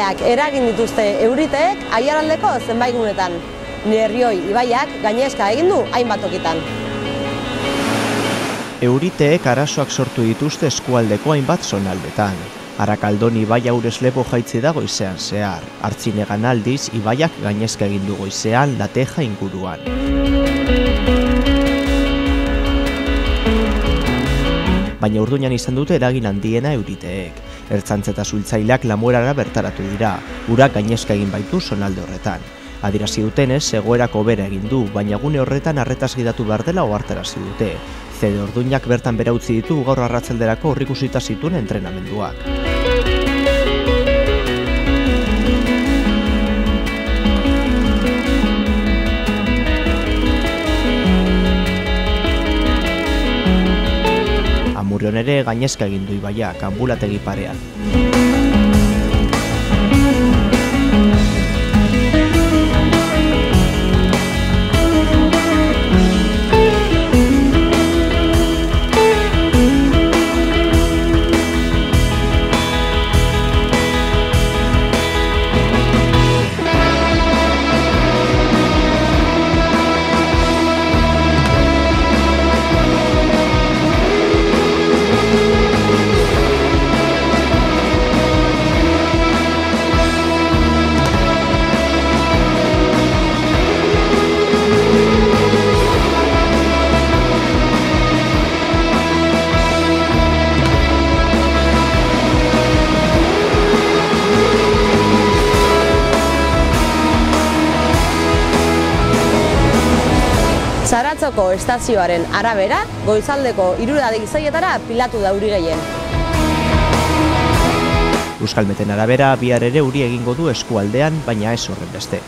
Ibaiak eragin dituzte euriteek Aiaraldeko zenbait gunetan. Nerrioi ibaiak gainezka egin du hainbat tokitan. Euriteek arazoak sortu dituzte eskualdeko hainbat zonaldetan. Arakaldon ibaia urez lepo jaitzi da goizean zehar. Artzinegan aldiz, ibaiak gainezka egin du goizean Lateja inguruan. Baina Urduñan izan dute eragin handiena euriteek. Ertzantza eta suhiltzaileak Lamuerara bertaratu dira, urak gainezka egin baitu zonalde horretan. Adierazi dutenez, egoerak hobera egin du, baina gune horretan arretaz gidatu behar dela ohartarazi dute. CD Orduñak bertan bera utzi ditu gaur arratsalderako aurreikusita zituen entrenamenduak. Amurrion ere gainezka egin du ibaiak Anbulategi parean. Zaratzoko estazioaren arabera, goizaldeko 3:06 pilatu da euri gehien. Euskalmeten arabera, bihar ere euri egingo du eskualdean, baina ez horren beste.